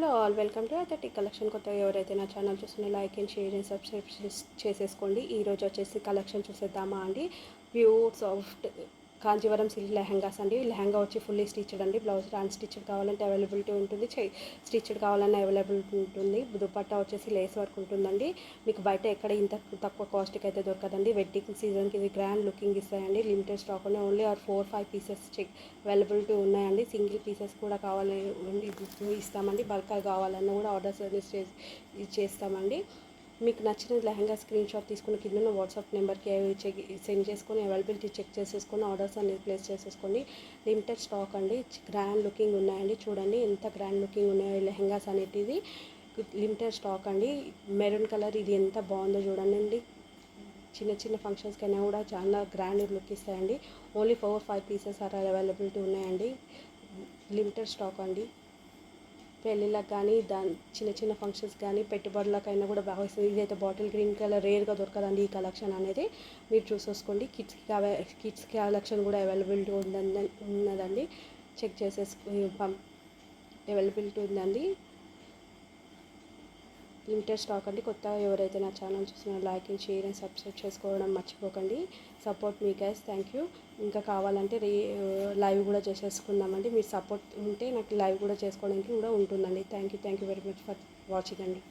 Hello all, welcome to authentic collection. కొత్తగా ఎవరైతే నా ఛానల్ చూస్తున్న like and share and subscribe చేసేసుకోండి. ఈరోజు వచ్చేసి కలెక్షన్ చూసేద్దామా అండి. Pure soft Kanjeevaram silk lehengas అండి. లెహంగా వచ్చి ఫుల్లీ స్టిచ్డ్ అండి. బ్లౌజ్ అన్స్టిచ్డ్ కావాలంటే అవైలబిలిటీ ఉంటుంది, స్టిచ్డ్ కావాలన్నా అవైలబిలిటీ ఉంటుంది. దుపట్టా వచ్చేసి లేస్ వర్క్ ఉంటుందండి. మీకు బయట ఎక్కడ ఇంత తక్కువ కాస్ట్కి అయితే దొరకదండి. వెడ్డింగ్ సీజన్కి ఇది గ్రాండ్ లుకింగ్ ఇస్తాయండి. లిమిటెడ్ స్టాక్ ఉన్నాయి, ఓన్లీ 4-5 పీసెస్ అవైలబిలిటీ ఉన్నాయండి. సింగిల్ పీసెస్ కూడా కావాలి ఇస్తామండి. బల్క్గా కావాలన్నా కూడా ఆర్డర్స్ చేస్తామండి. మీకు నచ్చిన లెహంగా స్క్రీన్ షాట్ తీసుకుని కింద వాట్సాప్ నెంబర్కి సెండ్ చేసుకొని అవైలబిలిటీ చెక్ చేసేసుకొని ఆర్డర్స్ అనేది ప్లేస్ చేసేసుకోండి. లిమిటెడ్ స్టాక్ అండి. గ్రాండ్ లుకింగ్ ఉన్నాయండి. చూడండి ఎంత గ్రాండ్ లుకింగ్ ఉన్నాయో లెహంగాస్ అనేటివి. లిమిటెడ్ స్టాక్ అండి. మెరూన్ కలర్ ఇది ఎంత బాగుందో చూడండి. చిన్న చిన్న ఫంక్షన్స్కైనా కూడా చాలా గ్రాండ్ లుక్ ఇస్తాయండి. ఓన్లీ 4-5 పీసెస్ అవైలబిలిటీ ఉన్నాయండి. లిమిటెడ్ స్టాక్ అండి. పెళ్ళిళ్ళకి కానీ చిన్న చిన్న ఫంక్షన్స్ కానీ పెట్టుబడులకైనా కూడా బాగా వస్తుంది. ఇదైతే బాటిల్ గ్రీన్ కలర్ రేర్గా దొరకదండి. ఈ కలెక్షన్ అనేది మీరు చూసేసుకోండి. కిడ్స్ కలెక్షన్ కూడా అవైలబిలిటీ ఉన్నదండి. చెక్ అవైలబిలిటీ ఉందండి. లిమిటెడ్ స్టాక్ అండి. కొత్తగా ఎవరైతే నా ఛానల్ చూస్తున్నారో like and share and subscribe చేసుకోవడం మర్చిపోకండి. Support me guys, thank you. ఇంకా కావాలంటే లైవ్ కూడా చేసేసుకుందామండి. మీరు సపోర్ట్ ఉంటే నాకు లైవ్ కూడా చేసుకోవడానికి కూడా ఉంటుందండి. Thank you very much for watching అండి.